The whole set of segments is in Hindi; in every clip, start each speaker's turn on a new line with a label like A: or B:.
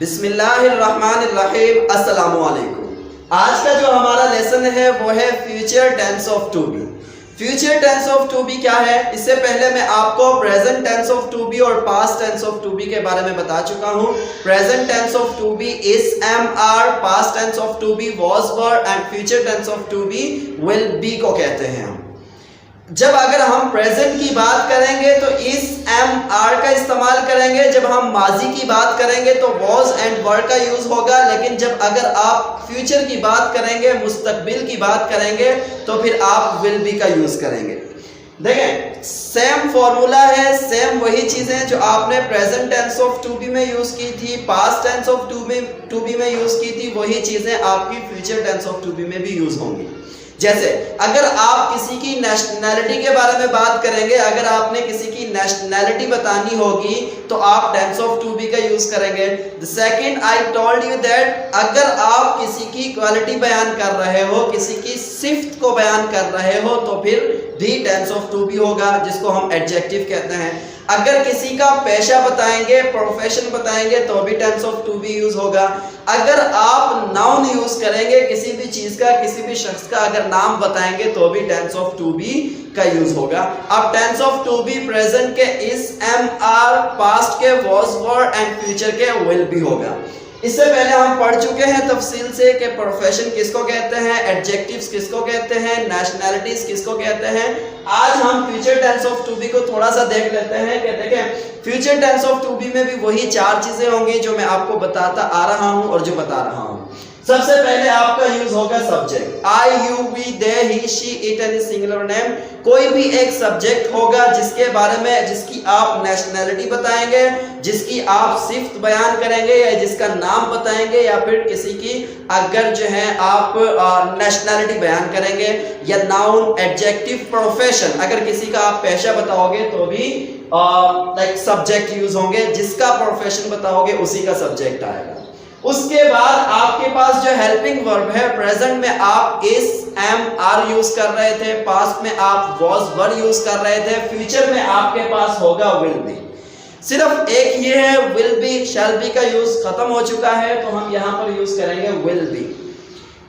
A: बिस्मिल्लाहिर्रहमानिर्रहीम, अस्सलामुअलैकुम। आज का जो हमारा लेसन है वो है future tense of to be. Future tense of to be क्या है? इससे पहले मैं आपको present tense of to be और past tense of to be के बारे में बता चुका हूँ। Present tense of to be is am are, past tense of to be was were and future tense of to be will be को कहते हैं हम। जब अगर हम प्रेजेंट की बात करेंगे तो इस एम आर का इस्तेमाल करेंगे। जब हम माजी की बात करेंगे तो वॉज एंड वर का यूज होगा। लेकिन जब अगर आप फ्यूचर की बात करेंगे, मुस्तकबिल की बात करेंगे, तो फिर आप विल बी का यूज करेंगे। देखें, सेम फॉर्मूला है, सेम वही चीजें जो आपने present tense of to be में यूज की थी, past tense of to be में यूज की थी, वही चीजें आपकी future tense of to be में भी यूज होंगी। जैसे अगर आप किसी की नेशनैलिटी के बारे में बात करेंगे, अगर आपने किसी की नेशनैलिटी बतानी होगी तो आप टेंस ऑफ टू बी का यूज करेंगे। The second I told you that अगर आप किसी की क्वालिटी बयान कर रहे हो, किसी की सिफ्त को बयान कर रहे हो, तो फिर भी टेंस ऑफ टू बी होगा, जिसको हम एडजेक्टिव कहते हैं। अगर किसी का पेशा बताएंगे, प्रोफेशन बताएंगे, तो भी tense of to be use होगा। अगर आप नाउन यूज करेंगे, किसी भी चीज का, किसी भी शख्स का अगर नाम बताएंगे, तो भी टेंस ऑफ टू बी का यूज होगा। अब tense of to be present के इस एम आर, पास्ट के वॉज वर एंड फ्यूचर के विल बी होगा। इससे पहले हम पढ़ चुके हैं तफसील से कि प्रोफेशन किसको कहते हैं, एडजेक्टिव्स किसको कहते हैं, नेशनैलिटीज किसको कहते हैं। आज हम future tense of to be को थोड़ा सा देख लेते हैं कि देखें future tense of to be में भी वही चार चीजें होंगी जो मैं आपको बताता आ रहा हूं और जो बता रहा हूं। सबसे पहले आपका यूज होगा subject. I, you, we, they, he, she, it and singular name. कोई भी एक सब्जेक्ट होगा जिसके बारे में, जिसकी आप नेशनैलिटी बताएंगे, जिसकी आप सिफ्त बयान करेंगे, या जिसका नाम बताएंगे, या फिर किसी की अगर जो है आप नेशनैलिटी बयान करेंगे, या नाउन, एडजेक्टिव, प्रोफेशन, अगर किसी का आप पेशा बताओगे तो भी लाइक सब्जेक्ट यूज होंगे। जिसका प्रोफेशन बताओगे उसी का सब्जेक्ट आएगा। उसके बाद आपके पास जो हेल्पिंग वर्ब है, प्रेजेंट में आप इस एम आर यूज कर रहे थे, पास्ट में आप वॉज वर यूज कर रहे थे, फ्यूचर में आपके पास होगा विल बी। सिर्फ एक ये है विल बी, शैल बी का यूज खत्म हो चुका है, तो हम यहां पर यूज करेंगे विल बी।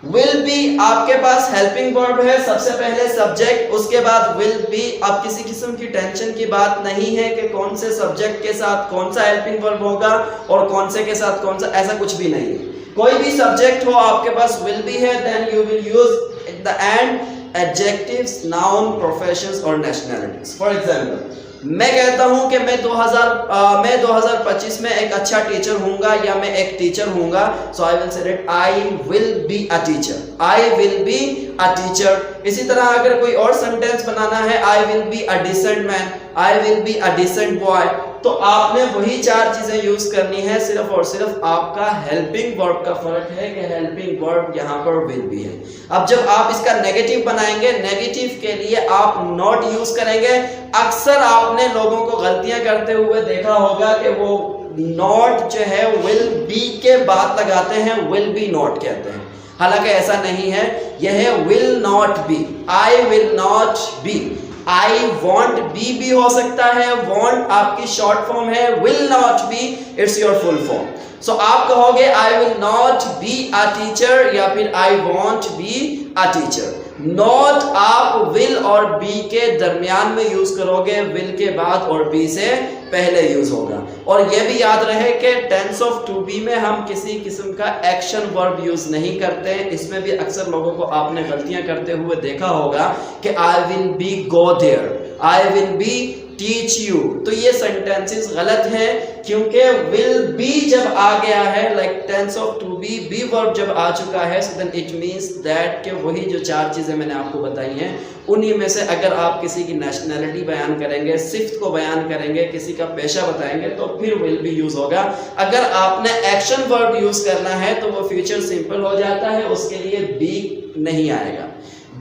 A: विल बी आपके पास हेल्पिंग वर्ब है, सबसे पहले सब्जेक्ट, उसके बाद विल बी। अब किसी किस्म की टेंशन की बात नहीं है कि कौन से सब्जेक्ट के साथ कौन सा हेल्पिंग वर्ब होगा और कौन से के साथ कौन सा, ऐसा कुछ भी नहीं है। कोई भी सब्जेक्ट हो आपके पास विल बी है, then you will use at the end adjectives, noun, professions और नेशनैलिटीज। फॉर एग्जांपल, मैं कहता हूं कि मैं 2025 में एक अच्छा टीचर हूंगा, या मैं एक टीचर हूंगा, so I will say that I will be a teacher. I will be a teacher. इसी तरह अगर कोई और सेंटेंस बनाना है, I will be a decent man, I will be a decent boy, तो आपने वही चार चीजें यूज करनी है। सिर्फ और सिर्फ आपका हेल्पिंग वर्ब का फर्क है कि हेल्पिंग वर्ब यहां पर विल बी है। अब जब आप इसका नेगेटिव बनाएंगे, नेगेटिव के लिए आप नॉट यूज करेंगे। अक्सर आपने लोगों को गलतियां करते हुए देखा होगा कि वो नॉट जो है विल बी के बाद लगाते हैं, विल बी नॉट कहते हैं। हालांकि ऐसा नहीं है, यह है will not be, I will not be. I won't be भी हो सकता है, वॉन्ट आपकी शॉर्ट फॉर्म है, will not be it's your full form. So आप कहोगे I will not be a teacher, या फिर I won't be a teacher. Not आप विल और बी के दरमियान में यूज करोगे, विल के बाद और बी से पहले यूज होगा। और यह भी याद रहे कि टेंस ऑफ टू बी में हम किसी किस्म का एक्शन वर्ब यूज नहीं करते हैं। इसमें भी अक्सर लोगों को आपने गलतियां करते हुए देखा होगा कि I will be go there, I will be teach you, तो ये सेंटेंसेस गलत हैं, क्योंकि विल बी जब आ गया है, like tense of to be, be verb जब आ चुका है, so then it means that कि वही जो चार चीजें मैंने आपको बताई हैं, उन्हीं में से अगर आप किसी की नेशनैलिटी बयान करेंगे, सिफ्त को बयान करेंगे, किसी का पेशा बताएंगे, तो फिर विल बी यूज होगा। अगर आपने एक्शन वर्ब यूज करना है तो वो फ्यूचर सिंपल हो जाता है, उसके लिए बी नहीं आएगा,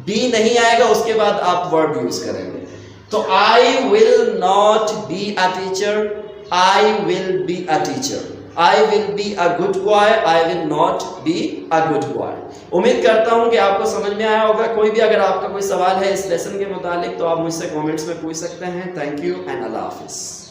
A: बी नहीं आएगा, उसके बाद आप वर्ब यूज करेंगे। तो आई will not be a teacher, I will be a teacher, I will be a good boy, I will not be a good boy. उम्मीद करता हूं कि आपको समझ में आया होगा। कोई भी अगर आपका कोई सवाल है इस लेसन के मुतालिक तो आप मुझसे कमेंट्स में पूछ सकते हैं। Thank you and Allah Hafiz.